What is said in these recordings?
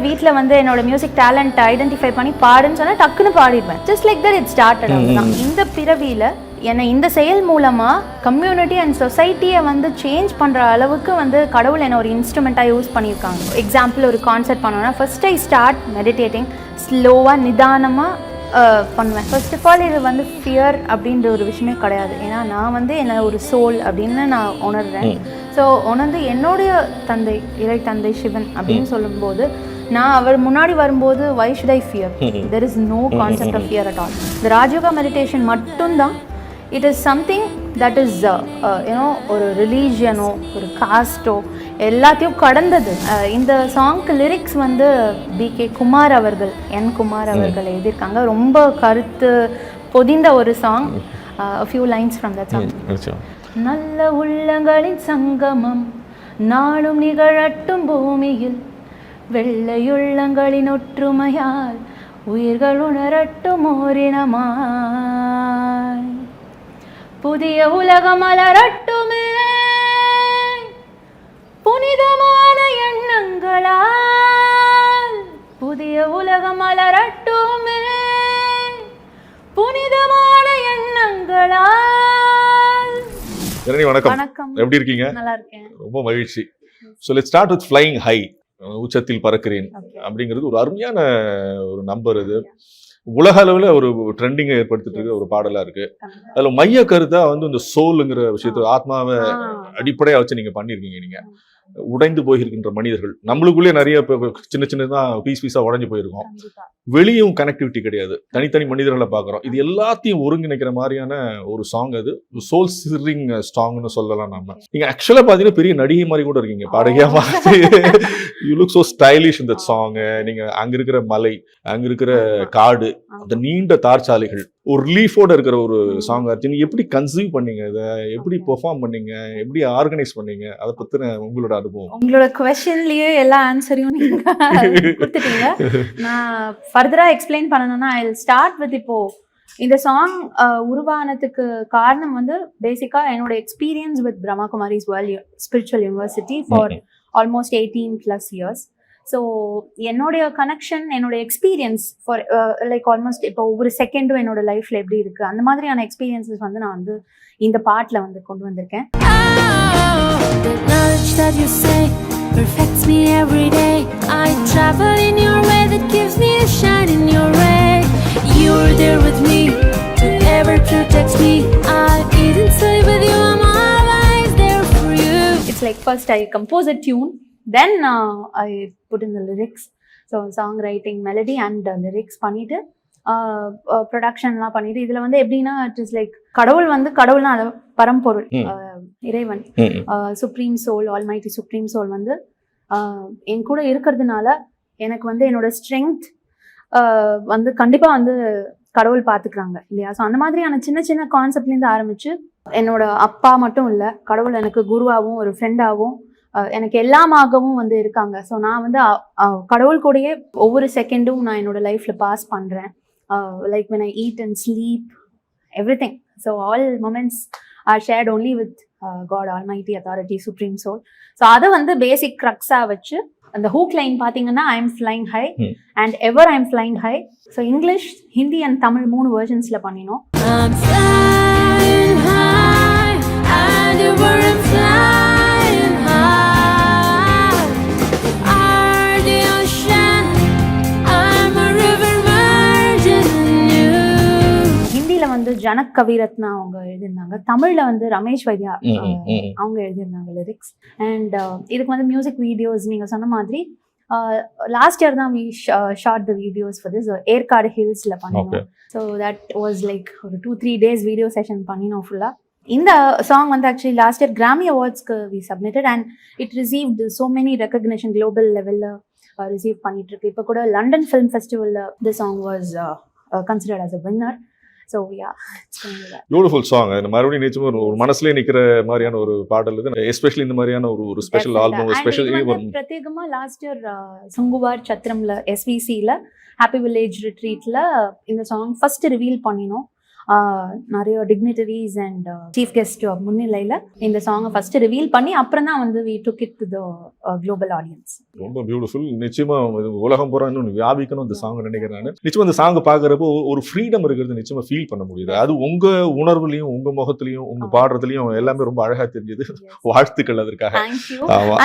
வீட்ல வந்து என்னோட மியூசிக் டேலண்ட் ஐடென்டிஃபை பண்ணி பாடுன்னு சொன்னா டக்குன்னு பாடிடுவேன். Just like that it started. இந்த பிறவியில என்னை இந்த செயல் மூலமா கம்யூனிட்டி அண்ட் சொசைட்டியை வந்து சேஞ்ச் பண்ற அளவுக்கு வந்து கடவுள் என்ன ஒரு இன்ஸ்ட்ருமெண்ட்டாக யூஸ் பண்ணியிருக்காங்க. எக்ஸாம்பிள் ஒரு கான்செர்ட் பண்ணோன்னா ஃபர்ஸ்ட் ஐ ஸ்டார்ட் மெடிடேட்டிங். ஸ்லோவாக நிதானமாக பண்ணுவேன். ஃபர்ஸ்ட் ஆஃப் ஆல் இது வந்து ஃபியர் அப்படின்ற ஒரு விஷயமே கிடையாது. ஏன்னா நான் வந்து என்ன ஒரு சோல் அப்படின்னு நான் உணர்றேன். ஸோ உணர்ந்து என்னுடைய தந்தை இறை தந்தை சிவன் அப்படின்னு சொல்லும்போது நான் அவர் முன்னாடி வரும்போது why should I fear? There is no concept of fear at all. இந்த ராஜயோகா மெடிடேஷன் மட்டும்தான் it is something that is you know ஒரு ரிலீஜியனோ ஒரு காஸ்ட்டோ எல்லாத்தையும் கடந்தது. இந்த சாங்க்கு லிரிக்ஸ் வந்து B.K. குமார் அவர்கள், N. குமார் அவர்கள் எழுதியிருக்காங்க. ரொம்ப கருத்து பொதிந்த ஒரு song. A few lines from that song. நல்ல உள்ளங்களின் சங்கமம் நாளும் நிகழட்டும் பூமியில், வெள்ளையுள்ளங்களின் ஒற்றுமையால் உயிர்கள் உணரட்டும் ஓரினமாய், புதிய உலகம் மலரட்டுமே புனிதமான எண்ணங்களால், புதிய உலகம் மலரட்டுமே புனிதமான எண்ணங்களால். வணக்கம், எப்படி இருக்கீங்க? நல்லா இருக்கேன், ரொம்ப மகிழ்ச்சி. So let's start with flying high. உச்சத்தில் பறக்கிறேன் அப்படிங்கிறது ஒரு அருமையான ஒரு நம்பர். இது உலக அளவுல ஒரு ட்ரெண்டிங்கை ஏற்படுத்திட்டு இருக்க ஒரு பாடலா இருக்கு. அதுல மைய கருத்தா வந்து இந்த சோலுங்கிற விஷயத்த ஆத்மாவை அடிப்படையா வச்சு நீங்க பண்ணிருக்கீங்க. நீங்க உடைந்து போயிருக்கின்ற மனிதர்கள், நம்மளுக்குள்ளே நிறைய சின்ன சின்னதா பீஸா உடைஞ்சு போயிருக்கோம். வெளியும் கனெக்டிவிட்டி கிடையாது, தனித்தனி மனிதர்களை பாக்குறோம். இது எல்லாத்தையும் ஒருங்கிணைக்கிற மாதிரியான ஒரு சாங். அது சோல் சிரிங் சாங்னு சொல்லலாம். நம்ம நீங்க ஆக்சுவலா பாத்தீங்கன்னா பெரிய நடிகை மாதிரி கூட இருக்கீங்க, பாடகியா மாதிரி. யூ லுக் சோ ஸ்டைலிஷ் இந்த சாங். நீங்க அங்க இருக்கிற மலை, அங்க இருக்கிற காடு, அந்த நீண்ட தார்ச்சாலைகள், ஒரு ரிலீஃபோட இருக்கிற ஒரு சாங் ஆச்சு. நீங்க எப்படி கன்சீவ் பண்ணீங்க, இதை எப்படி பெர்ஃபார்ம் பண்ணீங்க, எப்படி ஆர்கனைஸ் பண்ணீங்க, அதை பத்தின உங்களோட அனுபவம்? உங்களோட குவெஸ்சன்லயே எல்லா ஆன்சரையும் நீங்க கொடுத்துட்டீங்க. நான் ஃபர்தரா எக்ஸ்பிளைன் பண்ணணும்னா ஐ வில் ஸ்டார்ட் வித் இப்போ இந்த சாங் உருவானதுக்கு காரணம் வந்து பேசிக்கா என்னோட experience with Brahma Kumari's world spiritual university for almost 18+ years. So என்னுடைய கனெக்ஷன், என்னோட எக்ஸ்பீரியன்ஸ் ஃபார் லைக் ஆல்மோஸ்ட் இப்போ ஒவ்வொரு செகண்டும் என்னோட லைஃப்ல எப்படி இருக்கு, அந்த மாதிரியான எக்ஸ்பீரியன்ஸஸ் வந்து நான் வந்து இந்த பாட்டில் வந்து கொண்டு வந்திருக்கேன். Perfects me every day. I travel in your way that gives me a shine in your ray. You're there with me to ever protect me. I'll eat and sleep with you. I'm always there for you. It's like first I compose a tune, then I put in the lyrics. So song writing, melody and lyrics பண்ணிட்டு ப்ரொடக்ஷன்லாம் பண்ணிட்டு இதில் வந்து எப்படின்னா it is like கடவுள் வந்து கடவுள்னா அது பரம்பொருள், இறைவன், supreme soul, almighty supreme soul வந்து என் கூட இருக்கிறதுனால எனக்கு வந்து என்னோட ஸ்ட்ரென்த் வந்து கண்டிப்பாக வந்து கடவுள் பார்த்துக்கிறாங்க இல்லையா. ஸோ அந்த மாதிரியான சின்ன சின்ன கான்செப்ட்லேருந்து ஆரம்பிச்சு என்னோட அப்பா மட்டும் இல்லை, கடவுள் எனக்கு குருவாகவும் ஒரு ஃப்ரெண்டாகவும் எனக்கு எல்லாமாகவும் வந்து இருக்காங்க. ஸோ நான் வந்து கடவுள் கூடயே ஒவ்வொரு செகண்டும் நான் என்னோட லைஃப்பில் பாஸ் பண்ணுறேன். Like when I eat and sleep, everything. So all moments are shared only with God, Almighty Authority, Supreme Soul. So அது வந்து பேசிக் க்ரக்ஸா வச்சு அந்த ஹூக் லைன் பார்த்தீங்கன்னா I am flying high and ever I am flying high. So English, Hindi and Tamil 3 வெர்ஷன்ஸ்ல பண்ணினோம். I'm flying high and ever I'm flying high. வந்து ஜனக் கவிரத்னா அவங்க எழுதியிருந்தாங்க, தமிழ்ல வந்து ரமேஷ் வைத்யா அவங்க எழுதியிருந்தாங்க லிரிக்ஸ். அண்ட் இதுக்கு வந்து மியூசிக் வீடியோஸ் நீங்க சொன்ன மாதிரி லாஸ்ட் இயர் தான் we shot the videos for this Yercaud ஹில்ஸ்ல பண்ணினோம். ஸோ தட் வாஸ் லைக் ஒரு 2-3 days வீடியோ செஷன் பண்ணினோம் ஃபுல்லா. இந்த சாங் வந்து ஆக்சுவலி லாஸ்ட் இயர் கிராமி அவார்ட்ஸ்க்கு we submitted and it received so many recognition global லெவல்ல ரிசீவ் பண்ணிட்டு இருக்கு. இப்போ கூட லண்டன் ஃபிலிம் ஃபெஸ்டிவல்ல the song was considered as a winner. So yeah, it's beautiful song. இந்த மறுபடியும் நிச்சயமா ஒரு மனசுலயே நிக்கிற மாதிரியான ஒரு பாடல் இது. எஸ்பெஷலி இந்த மாதிரியான ஒரு ஸ்பெஷல் ஆல்பம், ஸ்பெஷல் பிரத்யேகமா லாஸ்ட் இயர் சுங்குவார் சத்திரம்ல SVCல ஹாப்பி வில்லேஜ் ரிட்ரீட்ல இந்த சாங் ஃபர்ஸ்ட் ரிவீல் பண்ணினோம். நிறைய டிக்னிட்டரிஸ் அண்ட் சீஃப் கெஸ்ட் முன்னிலையில் இந்த சாங்கை ஃபர்ஸ்ட் ரிவீல் பண்ணி அப்புறம் தான் வந்து we took it to the global audience. ரொம்ப பியூட்டிஃபுல். நிச்சயமா உலகம் பூரா இன்னும் வியாபிக்கணும் இந்த சாங் நினைக்கிறேன் நான். நிச்சயமா இந்த சாங் பாக்குறப்போ ஒரு ஃப்ரீடம் இருக்கிறது நிச்சயமா ஃபீல் பண்ண முடியுது. அது உங்க உணர்வுலையும் உங்க முகத்திலையும் உங்க பாடுறதுலயும் எல்லாமே ரொம்ப அழகா தெரிஞ்சது. வாழ்த்துக்கள் அதற்காக.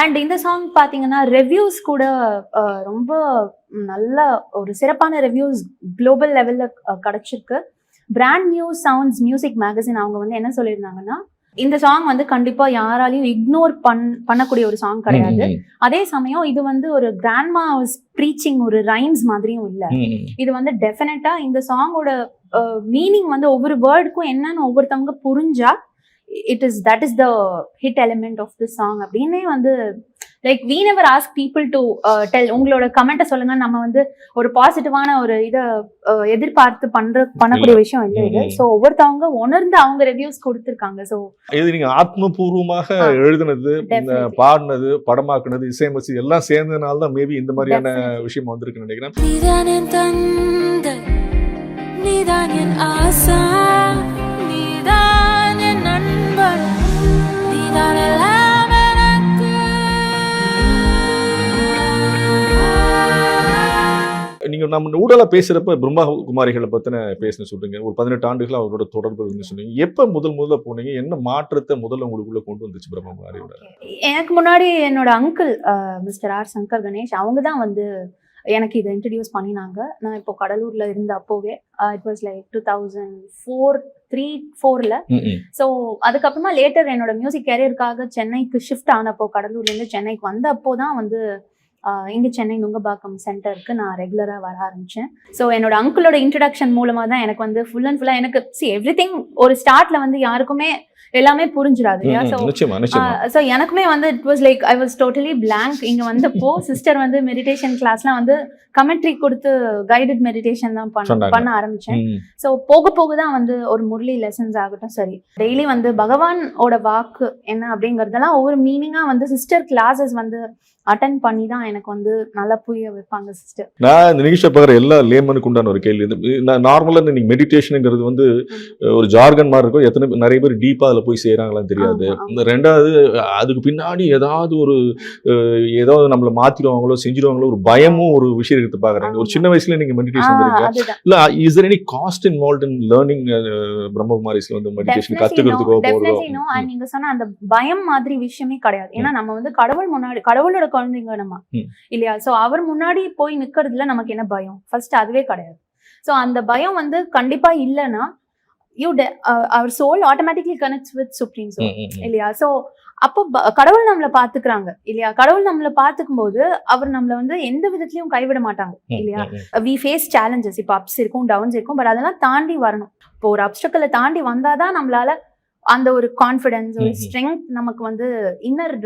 அண்ட் இந்த சாங் பாத்தீங்கன்னா ரிவ்யூஸ் கூட ரொம்ப நல்ல ஒரு சிறப்பான ரிவ்யூஸ் குளோபல் லெவல்ல கிடைச்சிருக்கு. Brand new sounds music magazine அவங்க வந்து என்ன சொல்லியிருந்தாங்கன்னா, இந்த சாங் வந்து கண்டிப்பா யாராலையும் இக்னோர் பண்ணக்கூடிய ஒரு சாங் கிடையாது. அதே சமயம் இது வந்து ஒரு கிராண்ட்மா ப்ரீச்சிங் ஒரு ரைம்ஸ் மாதிரியும் இல்ல. இது வந்து டெஃபினட்டா இந்த சாங்கோட மீனிங் வந்து ஒவ்வொரு வேர்டுக்கும் என்னன்னு ஒவ்வொருத்தவங்க புரிஞ்சா that is the hit element of the song அப்படின்னே வந்து like we never ask people to tell உங்களோட கமெண்ட்டை சொல்லுங்க. நம்ம வந்து ஒரு பாசிட்டிவான ஒரு இதை எதிர்பார்த்து பண்ணக்கூடிய விஷயம் இல்லை இது. ஸோ ஒவ்வொருத்தவங்க உணர்ந்து அவங்க ரிவ்யூஸ் கொடுத்துருக்காங்க. ஸோ இது நீங்க ஆத்மபூர்வமாக எழுதுனது, பாடினது, படமாக்குனது, இசையமைச்சு எல்லாம் சேர்ந்ததுனால தான் மேபி இந்த மாதிரியான விஷயம் வந்திருக்குன்னு நினைக்கிறேன். நீதான் என் தந்தை, நீதான் என் ஆசா, நீதான் என் நண்பன், நீதான் எல்லாம் எனக்கு. நீங்க நம்ம ஊடல பேசுறப்ப பிரம்மா குமாரிகளை பத்தின பேசின சொல்றீங்க. ஒரு 18 ஆண்டுகள் அவரோட தொடர்பு இருந்து சொன்னீங்க. எப்ப முதல்ல போனீங்க? என்ன மாற்றத்தை முதல்ல உங்களுக்குள்ள கொண்டு வந்துச்சு பிரம்மா குமாரியோட? எனக்கு முன்னாடி என்னோட uncle mister R Shankar Ganesh அவங்க தான் வந்து எனக்கு இதை இன்ட்ரடியூஸ் பண்ணினாங்க. நான் இப்போ கடலூர்ல இருந்த அப்போவே இட் வாஸ் லைக் 2003-4ல. ஸோ அதுக்கப்புறமா லேட்டர் என்னோட மியூசிக் கேரியருக்காக சென்னைக்கு ஷிஃப்ட் ஆனப்போ, கடலூர்ல இருந்து சென்னைக்கு வந்த அப்போதான் வந்து இங்க சென்னை நுங்கம்பாக்கம் சென்டருக்கு நான் ரெகுலரா வர ஆரம்பிச்சேன். ஸோ என்னோட அங்கிளோட இன்ட்ரடக்ஷன் மூலமா தான் எனக்கு வந்து ஃபுல் அண்ட் ஃபுல்லா எனக்கு எவ்ரிதிங் ஒரு ஸ்டார்ட்ல வந்து யாருக்குமே எல்லாமே புரிஞ்சிடாது இல்லையா? ஸோ எனக்குமே வந்து it was like I was totally blank. இங்க வந்தப்போ சிஸ்டர் வந்து மெடிடேஷன் கிளாஸ்லாம் வந்து கமெண்ட்ரி கொடுத்து கைடட் மெடிடேஷன் தான் பண்ண ஆரம்பிச்சேன். ஸோ போக போக தான் வந்து ஒரு முரளி லெசன்ஸ் ஆகட்டும், சரி டெய்லி வந்து பகவானோட வாக்கு என்ன அப்படிங்கறதெல்லாம் ஒவ்வொரு மீனிங்கா வந்து சிஸ்டர் கிளாஸஸ் வந்து அட்டென்ட் பண்ணி தான் எனக்கு வந்து நல்லா புரிய வைப்பாங்க சிஸ்டர். நான் இந்த நிகழ்ச்சியை பார்க்குற எல்லா லேமனுக்கு உண்டான ஒரு கேள்வி, நான் நார்மலாக இன்னைக்கு மெடிடேஷனுங்கிறது வந்து ஒரு ஜார்கன் மாதிரி இருக்கும். நிறைய பேர் டீப்பாக அதில் போய் செய்கிறாங்களான்னு தெரியாது. இந்த ரெண்டாவது அதுக்கு பின்னாடி ஏதாவது நம்மளை மாற்றிடுவாங்களோ செஞ்சிருவாங்களோ ஒரு பயமும் ஒரு விஷயம் எடுத்து பார்க்குறாங்க. ஒரு சின்ன வயசுல நீங்கள் மெடிடேஷன் இருக்கீங்க இல்லை, is there any cost involved in learning பிரம்மகுமாரிஸ்ல வந்து மெடிடேஷன் கற்றுக்கிறதுக்கோ போகிறதோ? நீங்க சொன்ன அந்த பயம் மாதிரி விஷயமே கிடையாது. ஏன்னா நம்ம வந்து கடவுள் முன்னாடி, கடவுளோட குழந்தைங்க நம்ம இல்லையா? சோ அவர் முன்னாடி போய் நிக்கிறதுல நமக்கு என்ன பயம்? ஃபர்ஸ்ட் அதுவே கிடையாது. சோ அந்த பயம் வந்து கண்டிப்பா இல்லைன்னா அவர் soul automatically connects with supreme soul இல்லையா? சோ அப்போ கடவுள் நம்மளை பாத்துக்கிறாங்க இல்லையா? கடவுள் நம்மளை பாத்துக்கும் போது அவர் நம்மள வந்து எந்த விதத்திலயும் கைவிட மாட்டாங்க இல்லையா? வி ஃபேஸ் சேலஞ்சஸ், இப்போ அப்ஸ் இருக்கும், டவுன்ஸ் இருக்கும், பட் அதெல்லாம் தாண்டி வரணும். இப்போ ஒரு அப்டக்கலை தாண்டி வந்தாதான் நம்மளால அந்த ஒரு கான்ஃபிடன்ஸ், ஒரு ஸ்ட்ரென்த் நமக்கு வந்து இன்னர்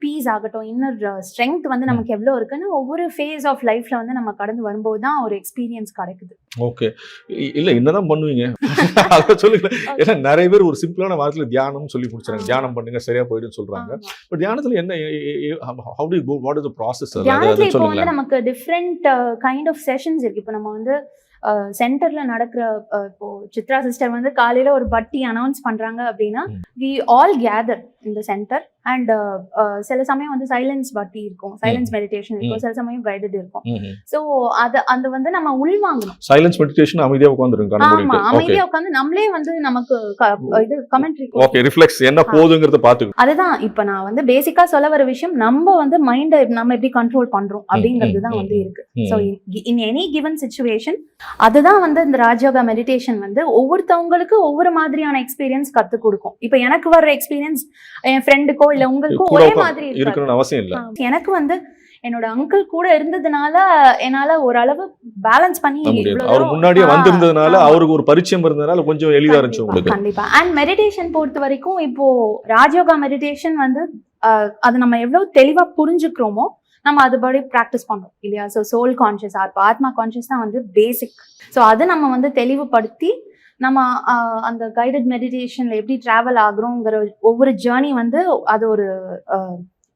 பீஸ் ஆகட்டும், இன்னர் ஸ்ட்ரென்த் வந்து நமக்கு எவ்வளவு இருக்குன்னு ஒவ்வொரு ஃபேஸ் ஆஃப் லைஃப்ல வந்து நம்ம கடந்து வரும்போது தான் ஒரு எக்ஸ்பீரியன்ஸ் கிடைக்குது. ஓகே, இல்ல என்னதான் பண்ணுவீங்க அத சொல்லுங்க. ஏன்னா நிறைய பேர் ஒரு சிம்பிளான வார்த்தையில தியானம் சொல்லி முடிச்சாங்க. தியானம் பண்ணுங்க சரியா போயிடுன்னு சொல்றாங்க. பட் தியானத்துல என்ன, how do you go, what is the process? தியானத்துல இப்போ வந்து நமக்கு டிஃப்ரெண்ட் கைண்ட் ஆஃப் செஷன்ஸ் இருக்கு. இப்போ நம்ம வந்து சென்டர்ல நடக்கிற இப்போ சித்ரா சிஸ்டர் வந்து காலையில ஒரு பட்டி அனௌன்ஸ் பண்றாங்க அப்படின்னா we all gather in the center and சில சமயம் வந்து சைலன்ஸ் பட்டி இருக்கும், சைலன்ஸ் மெடிடேஷன் இருக்கும், சில சமயம் கைடட் இருக்கும். சோ அது வந்து நம்ம உள்வாங்கணும். சைலன்ஸ் மெடிடேஷன் அமைதியா உட்கார்ந்துருங்க. ஆமா, அமைதியா உட்கார்ந்து நம்மளே வந்து நமக்கு இது கமெண்ட்ரி ஓகே ரிஃப்ளெக்ஸ் என்ன போகுதுங்கறத பாத்துக்கணும். அதுதான் இப்ப நான் வந்து பேசிக்கா சொல்ல வர விஷயம், நம்ம வந்து மைண்ட நம்ம எப்படி கண்ட்ரோல் பண்றோம் அப்படிங்கிறது தான் வந்து இருக்கு. So in any given situation அதுதான் வந்து இந்த ராஜயோகா மெடிடேஷன் வந்து ஒவ்வொருத்தவங்களுக்கு ஒவ்வொரு மாதிரியான எக்ஸ்பீரியன்ஸ் கத்து கொடுக்கும். இப்ப எனக்கு வர்ற எக்ஸ்பீரியன்ஸ் என் ஃப்ரெண்டுக்கோ இல்ல உங்களுக்கோ ஒரே மாதிரி இருக்கணும்னு அவசியம் இல்ல. எனக்கு வந்து என்னோட அங்கிள் கூட இருந்ததுனால என்னால ஓரளவு பேலன்ஸ் பண்ணி, அவர் முன்னாடியே வந்திருந்ததுனால அவருக்கு ஒரு பரிச்சயம் இருந்ததுனால கொஞ்சம் எளிதா இருந்துச்சு உங்களுக்கு. கண்டிப்பா. அண்ட் மெடிடேஷன் பொறுத்த வரைக்கும் இப்போ ராஜயோகா மெடிடேஷன் வந்து அது நம்ம எவ்வளவு தெளிவா புரிஞ்சுக்கிறோமோ நம்ம அதுபடி ப்ராக்டிஸ் பண்றோம் இல்லையா? ஸோ சோல் கான்ஷியஸ், ஆத்மா கான்ஷியஸ் தான் வந்து பேசிக். ஸோ அதை நம்ம வந்து தெளிவுபடுத்தி நம்ம அந்த கைடட் மெடிடேஷன்ல எப்படி டிராவல் ஆகுறோங்கிற ஒவ்வொரு ஜேர்னி வந்து அது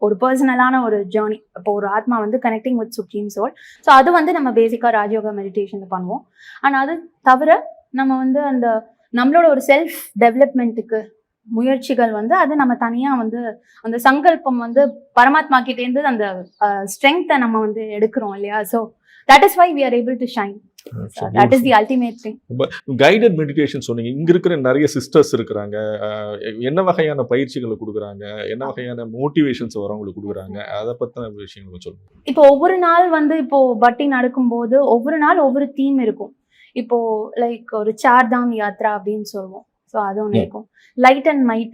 ஒரு பர்சனலான ஒரு ஜேர்னி. இப்போ ஒரு ஆத்மா வந்து connecting with supreme soul. So அது வந்து நம்ம பேசிக்கா ராஜயோகா மெடிடேஷன்ல பண்ணுவோம். ஆனால் அது தவிர நம்ம வந்து அந்த நம்மளோட ஒரு செல்ஃப் டெவலப்மெண்ட்டுக்கு முயற்சிகள் வந்து அது நம்ம தனியா வந்து அந்த சங்கல்பம் வந்து பரமாத்மா கிட்ட இருந்து அந்த ஸ்ட்ரெங்த்தை நம்ம வந்து எடுக்கிறோம் இல்லையா. So that is why we are able to shine. That is the ultimate thing. Guided meditation சொன்னீங்க. இங்க இருக்கிற நிறைய சிஸ்டர்ஸ் இருக்கிறாங்க, என்ன வகையான பயிற்சிகளை கொடுக்குறாங்க, என்ன வகையான மோட்டிவேஷன்ஸ் வரவங்களுக்கு கொடுக்குறாங்க, அதை பத்தின விஷயங்கள் சொல்லுங்க. இப்போ ஒவ்வொரு நாள் வந்து இப்போ பட்டி நடக்கும்போது ஒவ்வொரு நாள் ஒவ்வொரு தீம் இருக்கும். இப்போ லைக் ஒரு சார்தாம் யாத்ரா அப்படின்னு சொல்லுவோம். ஸோ அது ஒன்று இருக்கும். லைட் அண்ட் மைட்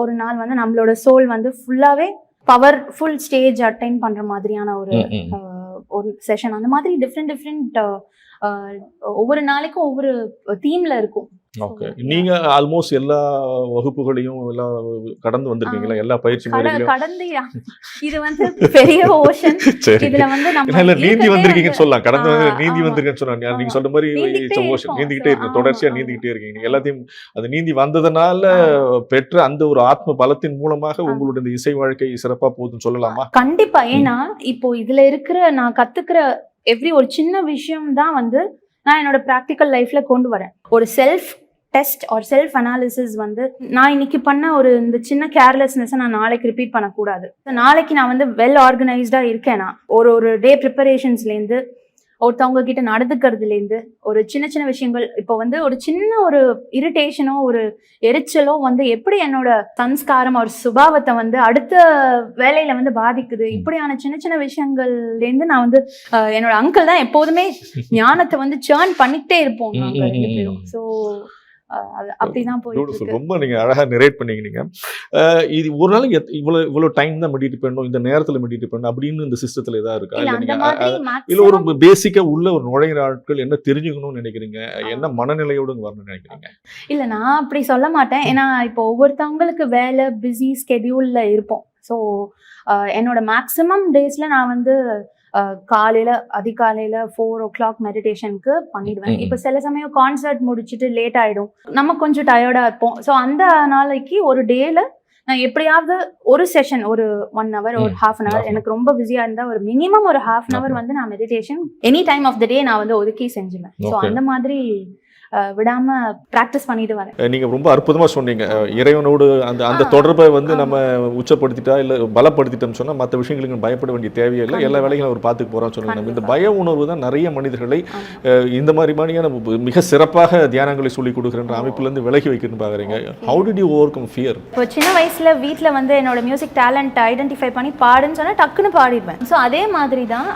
ஒரு நாள் வந்து நம்மளோட சோல் வந்து ஃபுல்லாவே பவர்ஃபுல் ஸ்டேஜ் அட்டைன் பண்ற மாதிரியான ஒரு செஷன். அந்த மாதிரி டிஃப்ரெண்ட் ஒவ்வொரு நாளைக்கும் ஒவ்வொரு தீம்ல இருக்கும். ஓகே, நீங்க ஆல்மோஸ்ட் எல்லா வகுப்புகளையும் எல்லாம் கடந்து வந்திருக்கீங்களா? எல்லா பயிற்சி முறைகளையும் கடந்தியா? இது வந்து பெரிய ஓஷன். இதுல வந்து நம்ம நீந்தி வந்திருக்கீங்கன்னு சொல்லலாம். கடந்து வந்து நீந்தி வந்திருக்கேன்னு சொன்னாங்க. நீங்க சொல்ற மாதிரி ஓஷன் நீந்திக்கிட்டே இருக்கு, தொடர்ச்சியா நீந்திக்கிட்டே இருக்கீங்க. எல்லாத்தையும் அது நீந்தி வந்ததுனால பெற்ற அந்த ஒரு ஆத்ம பலத்தின் மூலமாக உங்களுடைய இந்த இசை வாழ்க்கை சிறப்பா போகுதுன்னு சொல்லலாமா? கண்டிப்பா. ஏன்னா இப்போ இதுல இருக்கிற நான் கத்துக்கிற ஒரு சின்ன விஷயம் தான் வந்து நான் என்னோட ப்ராக்டிக்கல் லைஃப்ல கொண்டு வரேன். ஒரு செல்ஃப் டெஸ்ட் ஒரு செல்ஃப் அனாலிசிஸ் வந்து நான் இன்னைக்கு பண்ண இந்த சின்ன கேர்லெஸ்னஸை நான் நாளைக்கு ரிப்பீட் பண்ணக்கூடாது. நாளைக்கு நான் வந்து வெல் ஆர்கனைஸ்டா இருக்கேன்னா ஒரு டே ப்ரிப்பரேஷன்ஸ்லேருந்து ஒருத்தவங்க கிட்ட நடந்துக்கிறதுலேருந்து ஒரு சின்ன விஷயங்கள், இப்போ வந்து ஒரு சின்ன ஒரு இரிட்டேஷனோ ஒரு எரிச்சலோ வந்து எப்படி என்னோட சம்ஸ்காரம் ஒரு சுபாவத்தை வந்து அடுத்த வேலையில வந்து பாதிக்குது. இப்படியான சின்ன விஷயங்கள்லேருந்து நான் வந்து என்னோட அங்கிள் தான் எப்போதுமே ஞானத்தை வந்து சேர்ன் பண்ணிக்கிட்டே இருப்போம் நாங்க 2 பேரும். ஸோ அப்படிதான் போயிட்டு. ரொம்ப நீங்க அழகா நரேட் பண்ணீங்க. நீங்க இது ஒரு நாளைக்கு இவ்வளவு டைம் தான் மெடிடேட் பண்ணணும், இந்த நேரத்துல மெடிடேட் பண்ணணும் அப்படின்னு இந்த சிஸ்டத்துல ஏதாவது இருக்கா? இல்ல ஒரு பேசிக்கா உள்ள ஒரு நுழைகிற ஆட்கள் என்ன தெரிஞ்சுக்கணும்னு நினைக்கிறீங்க, என்ன மனநிலையோடு வரணும்னு நினைக்கிறீங்க? இல்ல, நான் அப்படி சொல்ல மாட்டேன். ஏன்னா இப்போ ஒவ்வொருத்தவங்களுக்கு வேலை பிஸி ஸ்கெடியூல்ல இருப்போம். ஸோ என்னோட மேக்சிமம் டேஸ்ல நான் வந்து அதிகாலையில 4 o'clock மெடிடேஷனுக்கு பண்ணிடுவேன். இப்போ சில சமயம் கான்சர்ட் முடிச்சுட்டு லேட் ஆயிடும், நம்ம கொஞ்சம் டயர்டா இருப்போம். ஸோ அந்த நாளைக்கு ஒரு டேல நான் எப்படியாவது ஒரு செஷன் ஒரு 1 hour ஒரு half an hour, எனக்கு ரொம்ப பிஸியா இருந்தா ஒரு மினிமம் ஒரு half an hour வந்து நான் meditation any time of the day நான் வந்து ஒதுக்கி செஞ்சுவேன். ஸோ அந்த மாதிரி விடாம பிராக்டிஸ் பண்ணிட்டு வரேன். நீங்க ரொம்ப அற்புதமா சொன்னீங்க. இறைவனோடு அந்த தொடர்பை வந்து நம்ம உச்சப்படுத்திட்டா இல்ல பலப்படுத்திட்டோம்னு சொன்னா மற்ற விஷயங்களுக்கு பயப்பட வேண்டிய தேவையில்லை, எல்லா வேலைகளும் அவர் பார்த்துக்கு போறான்னு சொன்னீங்க. இந்த பய உணர்வு தான் நிறைய மனிதர்களை இந்த மாதிரியான மிக சிறப்பாக தியானங்களை சொல்லிக் கொடுக்குற அமைப்புல இருந்து விலகி வைக்கணும்னு பாக்குறீங்க. How did you overcome fear? இப்போ சின்ன வயசுல வீட்டுல வந்து என்னோட மியூசிக் டேலண்ட் ஐடென்டிஃபை பண்ணி பாடுன்னு சொன்னா டக்குன்னு பாடிடுவேன். ஸோ அதே மாதிரி தான்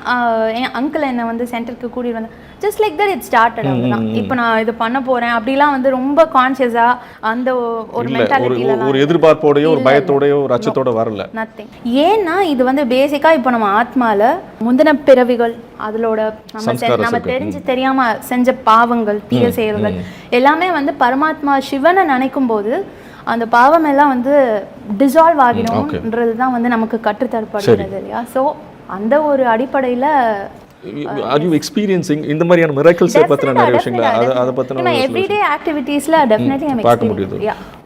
என் அங்கிள் என்னை வந்து சென்டருக்கு கூட்டிட்டு வந்து just like that it started. அவ்வளவுதான். இப்போ நான் இது பண்ண போறேன் அப்படிலாம் வந்து ரொம்ப கான்சியஸா அந்த ஒரு மென்டாலிட்டில ஒரு எதிர்பார்ப்போடயோ ஒரு பயத்தோடயோ ஒரு அச்சத்தோட வரல. நத்திங். ஏன்னா இது வந்து பேசிக்கா இப்போ நம்ம ஆத்மால முந்தின பிறவிகள் அதோட நம்ம தெரியாம செஞ்ச பாவங்கள் தீய செயல்கள் எல்லாமே வந்து பரமாத்மா சிவனை நினைக்கும் போது அந்த பாவம் எல்லாம் வந்து டிசால்வ் ஆகிடும்ன்றது தான் வந்து நமக்கு கற்றுத்தரப்படுகிறது இல்லையா. ஸோ அந்த ஒரு அடிப்படையில are you experiencing இந்த மாதிரியான miracles பத்தின நிறைய விஷயங்களை அத பத்தின everyday activitiesல definitely I'm பார்க்க முடியுது.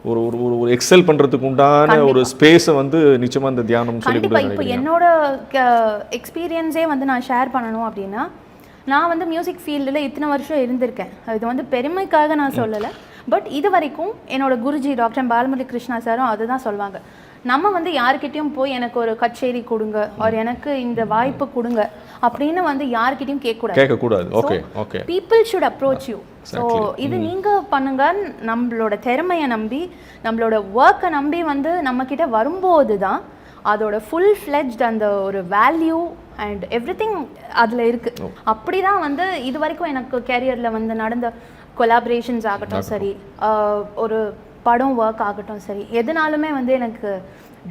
ஒரு எக்ஸல் பண்றதுக்கு உண்டான ஒரு ஸ்பேஸை வந்து நிச்சயமா இந்த தியானம் சொல்லி கொடுக்குறாங்க. இப்போ என்னோட எக்ஸ்பீரியன்ஸே வந்து நான் ஷேர் பண்ணணும் அப்படின்னா, நான் வந்து மியூசிக் ஃபீல்டில் இத்தனை வருஷம் இருந்திருக்கேன். இது வந்து பெருமைக்காக நான் சொல்லலை. பட் இது வரைக்கும் என்னோட குருஜி டாக்டர் பாலமுரளி கிருஷ்ணா சாரும் அதுதான் சொல்லுவாங்க, நம்ம வந்து யார்கிட்டையும் போய் எனக்கு ஒரு கச்சேரி கொடுங்க ஒரு எனக்கு இந்த வாய்ப்பு கொடுங்க அப்படின்னு வந்து யார்கிட்டையும் கேட்கக்கூடாது. Okay okay, people should approach you. So இது நீங்கள் பண்ணுங்க, நம்மளோட திறமையை நம்பி நம்மளோட ஒர்க்கை நம்பி வந்து நம்மக்கிட்ட வரும்போது தான் அதோட ஃபுல் ஃப்ளெஜ்ட் அந்த ஒரு வேல்யூ அண்ட் எவ்ரிதிங் அதில் இருக்குது. அப்படி தான் வந்து இது வரைக்கும் எனக்கு கேரியரில் வந்து நடந்த கொலாபரேஷன்ஸ் ஆகட்டும் சரி, ஒரு படம் ஒர்க் ஆகட்டும் சரி, எதுனாலுமே வந்து எனக்கு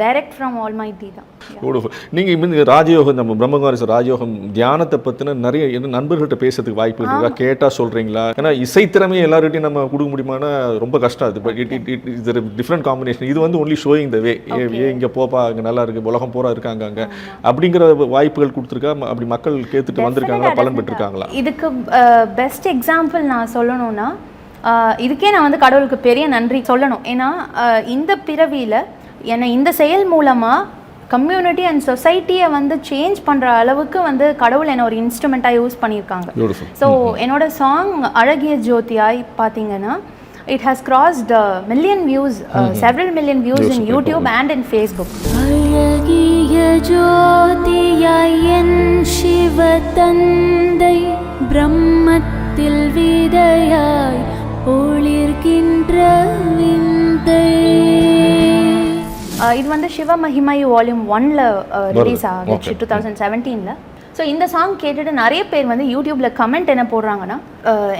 டைரக்ட் ஃப்ரம் ஆல்மைட்டி தான். பியூட்டிஃபுல். நீங்கள் இந்த ராஜயோகம் நம்ம பிரம்மகுமாரி ராஜயோகம் தியானத்தை பற்றின நிறைய நண்பர்கள்ட்ட பேசுறதுக்கு வாய்ப்பு இருக்கா? கேட்டால் சொல்கிறீங்களா? ஏன்னா இசைத்திறமையை எல்லார்கிட்டையும் நம்ம கொடுக்க முடியுமானா ரொம்ப கஷ்டம். அது பட் இட்ஸ் டிஃப்ரெண்ட் காம்பினேஷன். இது வந்து ஒன்லி ஷோயிங் த வே, இங்கே போப்பா அங்கே நல்லா இருக்குது, உலகம் பூரா இருக்காங்க அங்கே அப்படிங்கிற வாய்ப்புகள் கொடுத்துருக்கா? அப்படி மக்கள் கேட்டுட்டு வந்திருக்காங்களா, பலன் பெற்றிருக்காங்களா? இதுக்கு பெஸ்ட் எக்ஸாம்பிள் நான் சொல்லணும்னா, இதுக்கே நான் வந்து கடவுளுக்கு பெரிய நன்றி சொல்லணும். ஏன்னா இந்த பிறவியில் என்னை இந்த செயல் மூலமாக கம்யூனிட்டி அண்ட் சொசைட்டியை வந்து சேஞ்ச் பண்ணுற அளவுக்கு வந்து கடவுள் என்னை ஒரு இன்ஸ்ட்ருமெண்ட்டாக யூஸ் பண்ணியிருக்காங்க. ஸோ என்னோட சாங் அழகிய ஜோதியாய் பார்த்தீங்கன்னா it has crossed million views, several million views in YouTube and in Facebook. அழகிய ஜோதியாய் என் சிவ தந்தை பிரம்மத்தில் விதையாய் ஒளிர்கின்ற விந்தை. இது வந்து சிவ மகிமை வால்யூம் 1ல ரிலீஸ் ஆகிச்சு 2017ல. ஸோ இந்த சாங் கேட்டுட்டு நிறைய பேர் வந்து யூடியூப்ல கமெண்ட் என்ன போடுறாங்கன்னா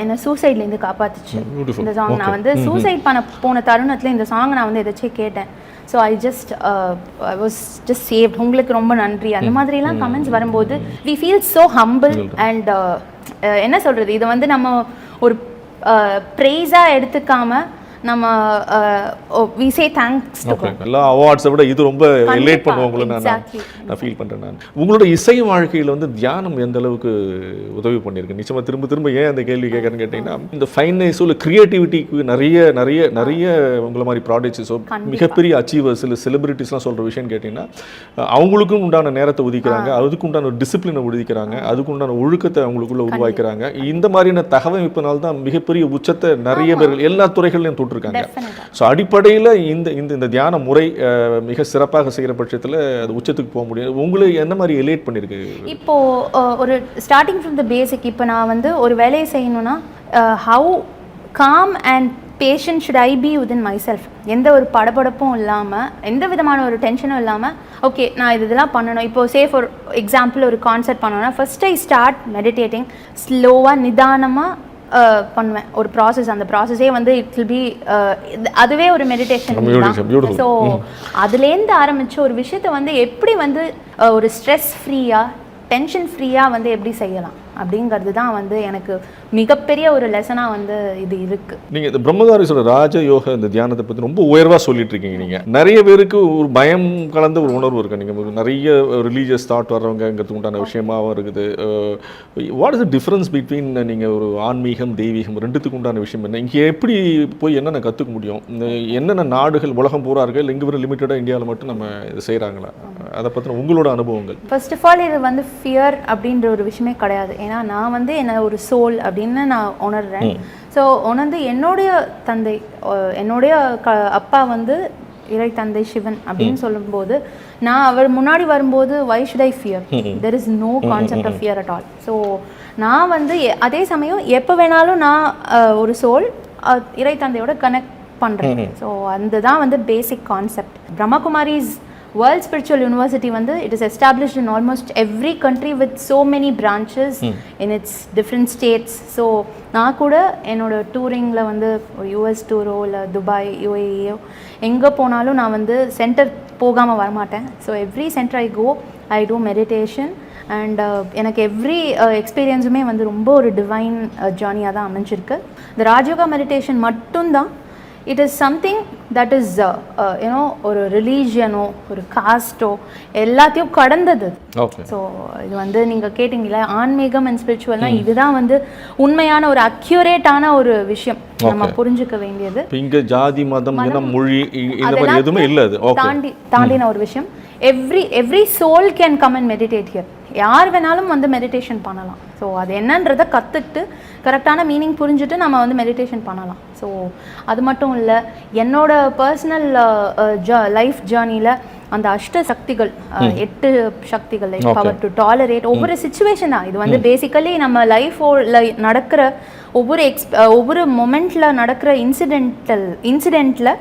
என்னை சூசைட்லேருந்து காப்பாத்துச்சு இந்த சாங். நான் வந்து சூசைட் பண்ண போன தருணத்தில் இந்த சாங் நான் வந்து எதாச்சும் கேட்டேன். So I was just saved. உங்களுக்கு ரொம்ப நன்றி அந்த மாதிரிலாம் கமெண்ட்ஸ் வரும்போது we feel so humble and என்ன சொல்கிறது, இது வந்து நம்ம ஒரு ப்ரைஸாக எடுத்துக்காம நம்ம we say thanks to God. எல்லா அவார்ட்ஸை விட இது ரொம்ப ரிலேட் பண்ணுவாங்களோ நான் ஃபீல் பண்ணுறேன். நான் உங்களோட இசை வாழ்க்கையில் வந்து தியானம் எந்த அளவுக்கு உதவி பண்ணியிருக்கு? நிச்சயமாக திரும்ப திரும்ப ஏன் அந்த கேள்வி கேட்குறேன்னு கேட்டிங்கன்னா, இந்த ஃபைனஸ் இல்லை க்ரியேட்டிவிட்டிக்கு நிறைய நிறைய நிறைய உங்களை மாதிரி ப்ராடக்ட்ஸோ மிகப்பெரிய அச்சீவர்ஸ் இல்லை செலிபிரிட்டிஸ்லாம் சொல்கிற விஷயம் கேட்டிங்கன்னா, அவங்களுக்கும் உண்டான நேரத்தை ஒதுக்கிறாங்க, அதுக்கு உண்டான ஒரு டிசிப்ளினை ஒதுக்கிறாங்க, அதுக்கு உண்டான ஒழுக்கத்தை அவங்களுக்குள்ள உருவாக்கிறாங்க. இந்த மாதிரியான தகவமைப்பினால் தான் மிகப்பெரிய உச்சத்தை நிறைய பேர்கள் எல்லா துறைகள்லையும் இருக்காங்க. ஸோ அடிப்படையில் இந்த தியான முறை மிக சிறப்பாக செய்கிற பட்சத்தில் அது உச்சத்துக்கு போக முடியும். உங்களுக்கு என்ன மாதிரி எலேட் பண்ணியிருக்கு? இப்போ ஒரு ஸ்டார்டிங் ஃப்ரம் த பேசிக், இப்போ நான் வந்து ஒரு வேலையை செய்யணும்னா how calm and patient should I be within myself. எந்த ஒரு படபடப்பும் இல்லாமல், எந்த விதமான ஒரு டென்ஷனும் இல்லாமல், ஓகே நான் இதெல்லாம் பண்ணணும். இப்போ சே ஃபார் எக்ஸாம்பிள் ஒரு கான்செர்ட் பண்ணணும்னா ஃபர்ஸ்ட் ஐ ஸ்டார்ட் மெடிடேட்டிங். ஸ்லோவாக நிதானமாக பண்ணுவேன் ஒரு ப்ராசஸ். அந்த ப்ராசஸே வந்து இட் வில் பி அதுவே ஒரு மெடிடேஷன் தான். ஸோ அதுலேருந்து ஆரம்பித்த ஒரு விஷயத்தை வந்து எப்படி வந்து ஒரு ஸ்ட்ரெஸ் ஃப்ரீயாக டென்ஷன் ஃப்ரீயாக வந்து எப்படி செய்யலாம் அப்படிங்கிறது தான் வந்து எனக்கு மிகப்பெரிய ஒரு லெசனாக வந்து இது இருக்குது. நீங்கள் இந்த பிரம்மதாரீஸ்வரர் ராஜயோக இந்த தியானத்தை பற்றி ரொம்ப உயர்வாக சொல்லிட்டு இருக்கீங்க. நீங்கள் நிறைய பேருக்கு ஒரு பயம் கலந்த ஒரு உணர்வு இருக்குது. நீங்கள் நிறைய ரிலீஜியஸ் தாட் வர்றவங்கிறது உண்டான விஷயமாகவும் இருக்குது. What is the difference between நீங்கள் ஒரு ஆன்மீகம் தெய்வீகம் ரெண்டுத்துக்கு உண்டான விஷயம் என்ன? இங்கே எப்படி போய் என்னென்ன கற்றுக்க முடியும்? என்னென்ன நாடுகள் உலகம் பூரா இருக்குது இல்லை இங்கே ஒரு லிமிட்டடாக இந்தியாவில் மட்டும் நம்ம இது செய்கிறாங்களா? அதை பற்றின உங்களோட அனுபவங்கள். ஃபர்ஸ்ட் ஆஃப் ஆல் இது வந்து ஃபியர் அப்படின்ற ஒரு விஷயமே கிடையாது. ஏன்னா நான் வந்து என்ன ஒரு சோல் அப்படின்னு நான் உணர்றேன். ஸோ உணர்ந்து என்னுடைய தந்தை, என்னுடைய அப்பா வந்து இறை தந்தை சிவன் அப்படின்னு சொல்லும்போது, நான் அவர் முன்னாடி வரும்போது why should I fear? There is no concept of fear at all. So நான் வந்து அதே சமயம் எப்போ வேணாலும் நான் ஒரு சோல் இறை தந்தையோட கனெக்ட் பண்ணுறேன். ஸோ அந்த தான் வந்து basic concept. Brahmakumaris World Spiritual University வந்து it is established in almost every country with so many branches in its different states. So நான் கூட என்னோட டூரிங்கில் வந்து ஒரு US டூரோ இல்லை துபாய் UAE எங்கே போனாலும் நான் வந்து சென்டர் போகாமல் வரமாட்டேன். So every center I go I do meditation and எனக்கு எவ்ரி எக்ஸ்பீரியன்ஸுமே வந்து ரொம்ப ஒரு டிவைன் ஜேர்னியாக தான் அமைஞ்சிருக்கு. இந்த ராஜயோகா மெடிடேஷன் மட்டும்தான் it is something that is you know ஒரு ரிலீஜியனோ ஒரு காஸ்ட்டோ எல்லாத்தையும் கடந்தது. ஸோ இது வந்து நீங்கள் கேட்டிங்களா ஆன்மீகம் அண்ட் ஸ்பிரிச்சுவல்னா இதுதான் வந்து உண்மையான ஒரு அக்யூரேட்டான ஒரு விஷயம் நம்ம புரிஞ்சுக்க வேண்டியது. இங்கே ஜாதி மதம் இனம் மொழி இந்த மாதிரி எதுவுமே இல்லை. தாண்டின ஒரு விஷயம். Every soul can come and meditate here. யார் வேணாலும் வந்து மெடிடேஷன் பண்ணலாம். ஸோ அது என்னன்றதை கற்றுக்கிட்டு கரெக்டான மீனிங் புரிஞ்சுட்டு நம்ம வந்து மெடிடேஷன் பண்ணலாம். ஸோ அது மட்டும் இல்லை, என்னோட பர்சனல் லைஃப் ஜேர்னியில் அந்த அஷ்ட சக்திகள் 8 சக்திகள் லைக் பவர் டு டாலரேட் ஒவ்வொரு சுச்சுவேஷன் தான். இது வந்து பேசிக்கலி நம்ம லைஃப்ல நடக்கிற ஒவ்வொரு மொமெண்ட்ல நடக்கிற இன்சிடென்ட்ல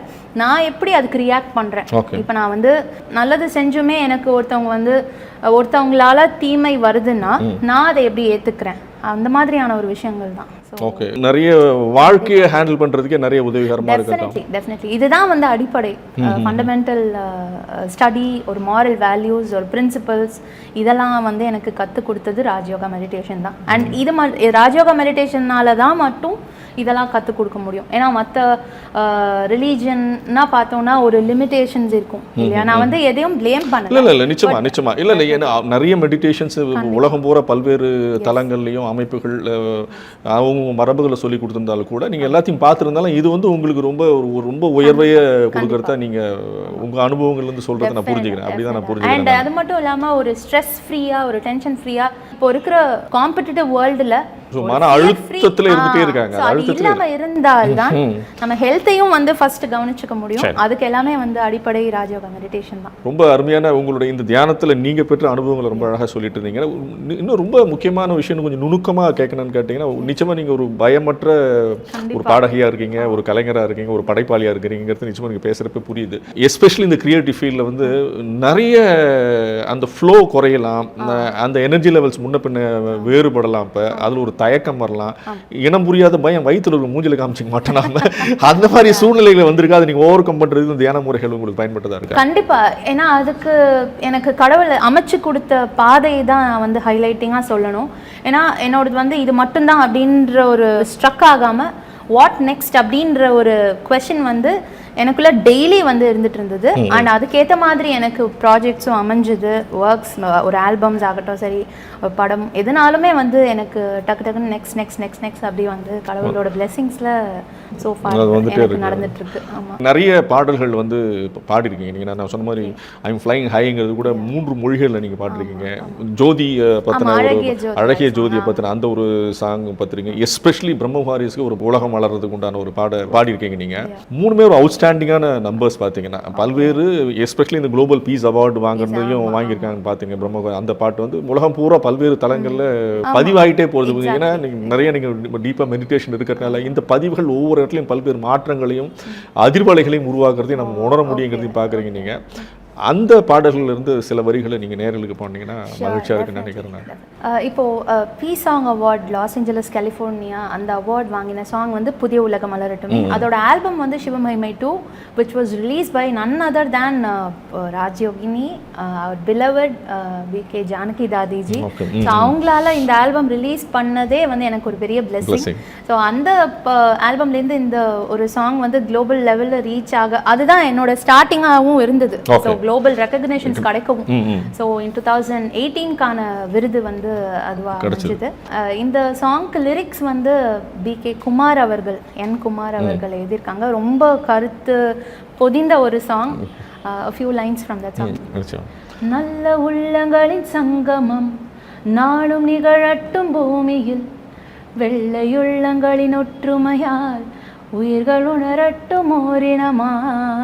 நான் எப்படி அதுக்கு ரியாக்ட் பண்ணுறேன். இப்போ நான் வந்து நல்லது செஞ்சுமே எனக்கு ஒருத்தவங்களால தீமை வருதுன்னா நான் அதை எப்படி ஏற்றுக்கிறேன், அந்த மாதிரியான ஒரு விஷயங்கள் தான். ஓகே, நிறைய வாழ்க்கையை ஹேண்டில் பண்றதுக்கே நிறைய உதவிகரமா இருக்கு. டெஃபினெட்லி இதுதான் வந்து அடிப்படை ஃபண்டமெண்டல் ஸ்டடி, ஒரு மாரல் வேல்யூஸ், ஒரு பிரின்சிபல்ஸ், இதெல்லாம் வந்து எனக்கு கற்றுக் கொடுத்தது ராஜயோகா மெடிடேஷன் தான். அண்ட் இது ராஜயோகா மெடிடேஷனால தான் மட்டும் இதெல்லாம் கற்றுக் கொடுக்க முடியும். ஏன்னா மற்ற ரிலீஜன்னா பார்த்தோம்னா ஒரு லிமிடேஷன்ஸ் இருக்கும் இல்லையா. நான் வந்து எதையும் பிளேம் பண்ணல. இல்லை நிச்சயமா இல்லை ஏன்னா நிறைய மெடிடேஷன்ஸ் உலகம் பூரா பல்வேறு தலங்கள்லையும் அமைப்புகள் அவங்க மரபுகளை சொல்லி கொடுத்திருந்தாலும் கூட நீங்கள் எல்லாத்தையும் பார்த்துருந்தாலும் இது வந்து உங்களுக்கு ரொம்ப உயர்வையை கொடுக்கறத நீங்கள் உங்கள் அனுபவங்கள்லேருந்து சொல்கிறத நான் புரிஞ்சுக்கிறேன். அப்படிதான் நான் புரிஞ்சுக்கிறேன். அண்ட் அது மட்டும் இல்லாமல் ஒரு ஸ்ட்ரெஸ் ஃப்ரீயாக ஒரு டென்ஷன் ஃப்ரீயாக இப்போ இருக்கிற காம்படிட்டிவ் வேர்ல்டுல மன அழுத்தத்துல இருந்துட்டே இருக்காங்க. அது இல்லாம இருந்தால்தான் நம்ம ஹெல்த்தையும் வந்து ஃபர்ஸ்ட் கவனிச்சுக்க முடியும். அதுக்கு எல்லாமே வந்து அடிப்படை ராஜயோகா மெடிடேஷன் தான். ரொம்ப அருமையான உங்களுடைய இந்த தியானத்துல நீங்க பெற்ற அனுபவங்களை ரொம்ப அழகா சொல்லிட்டு இருந்தீங்க. இன்னும் ரொம்ப முக்கியமான விஷயம் கொஞ்சம் நுணுக்கமா கேட்கணும்னு கேட்டீங்கன்னா, நிச்சயமா நீங்க ஒரு பயமற்ற ஒரு பாடகியா இருக்கீங்க, ஒரு கலைஞரா இருக்கீங்க, ஒரு படைப்பாளியா இருக்கிறீங்கிறது நிச்சயமா நீங்க பேசுறப்ப புரியுது. எஸ்பெஷலி இந்த கிரியேட்டிவ் ஃபீல்ட்ல வந்து நிறைய அந்த ஃப்ளோ குறையலாம், அந்த எனர்ஜி லெவல்ஸ் முன்ன பின்ன வேறுபடலாம். இப்ப அதுல ஒரு தயக்கம் வரலாம், இனம் புரியாத பயம் வயிற்றுல ஒரு மூஞ்சில காமிச்சிக்க மாட்டோம் நாம. அந்த மாதிரி சூழ்நிலைகள் வந்திருக்கு. அதை நீங்க ஓவர் கம் பண்றது தியான முறைகள் உங்களுக்கு பயன்பட்டதா இருக்கு? கண்டிப்பா. ஏன்னா அதுக்கு எனக்கு கடவுள் அமைச்சு கொடுத்த பாதையை தான் நான் வந்து ஹைலைட்டிங்கா சொல்லணும். ஏன்னா என்னோடது வந்து இது மட்டும்தான் அப்படின்ற ஒரு ஸ்ட்ரக் ஆகாம வாட் நெக்ஸ்ட் அப்படின்ற ஒரு குவெஸ்சன் வந்து எனக்குள்ள டெய்லி வந்து இருந்துட்டு இருந்தது. அண்ட் அதுக்கேற்ற மாதிரி எனக்கு ப்ராஜெக்ட்ஸும் அமைஞ்சுது, ஒர்க்ஸ், ஒரு ஆல்பம்ஸ் ஆகட்டும் சரி, ஒரு படம் எதுனாலுமே வந்து எனக்கு டக்கு டக்குன்னு நெக்ஸ்ட் நெக்ஸ்ட் நெக்ஸ்ட் நெக்ஸ்ட் அப்படி வந்து கடவுளோட பிளெஸிங்ஸில் சோஃபா எனக்கு நடந்துட்டு இருக்கு. ஆமாம், நிறைய பாடல்கள் வந்து பாடிருக்கீங்க நீங்கள். நான் சொன்ன மாதிரி ஐம் ஃப்ளைங் ஹைங்கிறது கூட 3 மொழிகளில் நீங்கள் பாடிருக்கீங்க. ஜோதி பற்றின அழகிய ஜோதியை பற்றின அந்த ஒரு சாங் பார்த்துருங்க. எஸ்பெஷலி பிரம்மகுமாரிஸ்க்கு ஒரு உலகம் வளர்றதுக்கு உண்டான ஒரு பாடியிருக்கீங்க நீங்கள். 3மே ஒரு அவுட்ஸ்டாண்டிங்கான நம்பர்ஸ் பார்த்தீங்கன்னா. பல்வேறு எஸ்பெஷலி இந்த குளோபல் பீஸ் அவார்டு வாங்குறதையும் வாங்கியிருக்காங்க பார்த்தீங்க. பிரம்மகுமாரி அந்த பாட்டு வந்து உலகம் பூரா பல்வேறு தளங்களில் பதிவாகிட்டே போகிறது. ஏன்னா நிறைய நீங்கள் டீப்பாக மெடிடேஷன் இருக்கிறதுனால இந்த பதிவுகள் ஒவ்வொரு இடத்துலையும் பல்வேறு மாற்றங்களையும் அதிர்வலைகளையும் உருவாக்குறதையும் நம்ம உணர முடியுங்கிறதையும் பார்க்குறீங்க நீங்கள். அந்த பாடல்கள் இருந்து சில வரிகளை நீங்கள் நேர்களுக்கு போனீங்கன்னா மகிழ்ச்சியாக இருக்குன்னு நினைக்கிறேன். இப்போ பீ song award Los Angeles California அந்த அவார்ட் வாங்கின சாங் வந்து புதிய உலகம் மலரட்டுமே. அதோட ஆல்பம் வந்து Sivamagimai 2 which was released by none other than Rajayogini, our beloved BK Janaki Dadiji. So அவங்களால இந்த ஆல்பம் ரிலீஸ் பண்ணதே வந்து எனக்கு ஒரு பெரிய பிளெஸிங். ஸோ அந்த ஆல்பம்லேருந்து இந்த ஒரு சாங் வந்து குளோபல் லெவலில் ரீச் ஆக அதுதான் என்னோட ஸ்டார்டிங்காகவும் இருந்தது. ஸோ குளோபல் ரெகக்னிஷன்ஸ் கிடைக்கவும். ஸோ இன் 2018க்கான விருது வந்து அதுவாக கிடைச்சது. இந்த சாங்க்கு லிரிக்ஸ் வந்து BK குமார் அவர்கள், குமார் அவர்கள் எழுதியிருக்காங்க. ரொம்ப கருத்து பொதிந்த ஒரு song. A few lines from that song. நல்ல உள்ளங்களின் சங்கமம் நாளும் நிகழட்டும் பூமியில், வெள்ளையுள்ளங்களின் ஒற்றுமையால் உயிர்கள் உணரட்டும் ஓரினமாய்.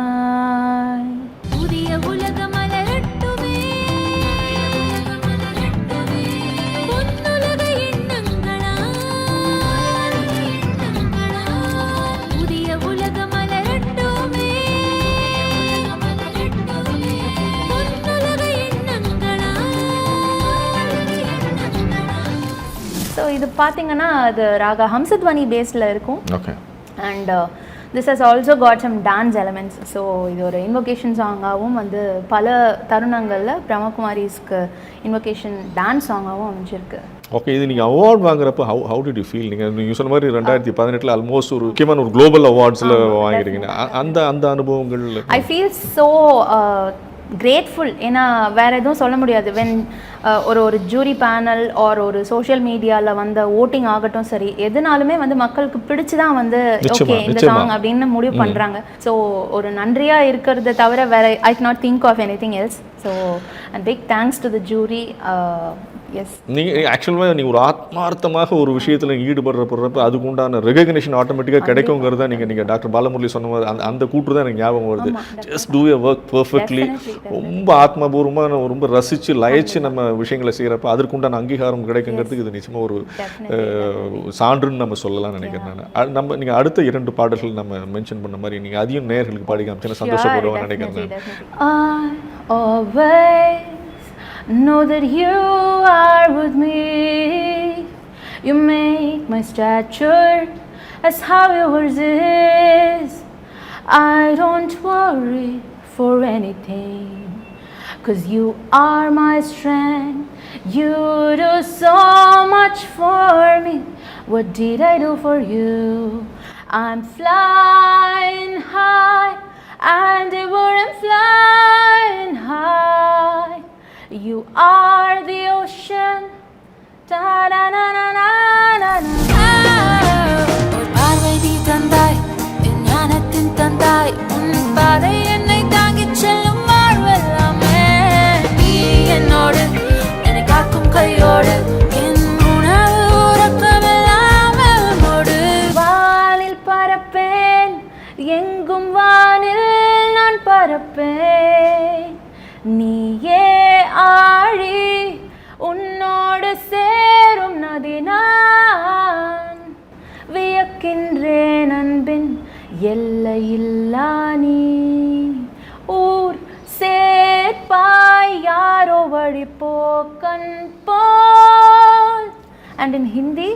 புதிய உலகம் மலரட்டுமே, பொன்னுலக எண்ணங்களால். புதிய உலகம் மலரட்டுமே, பொன்னுலக எண்ணங்களால். ஸோ இது பார்த்தீங்கன்னா அது ராகா ஹம்சத்வனி பேஸில் இருக்கும். Okay. And this has also got some dance elements. So இது ஒரு இன்வொகேஷன் சாங்காகவும் வந்து பல தருணங்களில் பிரம்மகுமாரிஸ்க்கு இன்வொகேஷன் டான்ஸ் சாங்காகவும் அமைஞ்சிருக்கு. ஓகே, இது நீங்கள் அவார்ட் வாங்குறப்ப how did you feel? நீங்கள் சொன்ன மாதிரி 2018 ஆல்மோஸ்ட் ஒரு முக்கியமான ஒரு குளோபல் அவார்ட்ஸில் வாங்கியிருக்கீங்க. அந்த அனுபவங்கள் ஐ ஃபீல் ஸோ கிரேட்ஃபுல். ஏன்னா வேற எதுவும் சொல்ல முடியாது. வென் ஒரு ஜூரி பேனல் ஆர் ஒரு சோஷியல் மீடியாவில் வந்த ஓட்டிங் ஆகட்டும் சரி, எதுனாலுமே வந்து மக்களுக்கு பிடிச்சி தான் வந்து ஓகே இந்த சாங் அப்படின்னு முடிவு பண்ணுறாங்க. ஸோ ஒரு நன்றியாக இருக்கிறத தவிர வேற I cannot think of anything else. So and big thanks to the jury. Yes, நீங்கள் ஆக்சுவலாக நீங்கள் ஒரு ஆத்மார்த்தமாக ஒரு விஷயத்தில் ஈடுபடுறப்ப அதுக்கு உண்டான ரெகக்னிஷன் ஆட்டோமேட்டிக்காக கிடைக்குங்கிறத நீங்கள் டாக்டர் பாலமுரளி சொன்ன மாதிரி அந்த கூற்று தான் எனக்கு ஞாபகம் வருது. Just two your work perfectly. ரொம்ப ஆத்மபூர்வமாக ரொம்ப ரசித்து லயிச்சு நம்ம விஷயங்களை செய்கிறப்ப அதற்குண்டான அங்கீகாரம் கிடைக்குங்கிறதுக்கு இது நிச்சயமாக ஒரு சான்றுன்னு நம்ம சொல்லலாம்னு நினைக்கிறேன் நான். நம்ம நீங்கள் அடுத்த 2 பாடல்கள் நம்ம மென்ஷன் பண்ண மாதிரி நீங்கள் அதையும் நேயர்களுக்கு பாடி காமிச்சுன்னா சந்தோஷப்படுவேன்னு நினைக்கிறேன். Know that you are with me. You make my stature as how yours is. I don't worry for anything, 'cause you are my strength. You do so much for me. What did I do for you? I'm flying high and they weren't flying high. You are the ocean. Da da na na na na na. ஒரு பார்வை நீ தந்தாய், என் ஞானத்தின் தந்தாய். உன் பாதை என்னை தாங்கிச் செல்லும் வாழ்வெல்லாமே. நீ என்னோடு என்னை காக்கும் கையோடு எங்கும் வானில் நான் பறப்பேன், நீயே ஆழி உன்னோடு சேரும் நதி நான். வியக்கின்றேன் அன்பின் எல்லையில்லா நீ, ஊர் சேர்ப்பாய் யாரோ வழி போக்கன் போல். And in Hindi,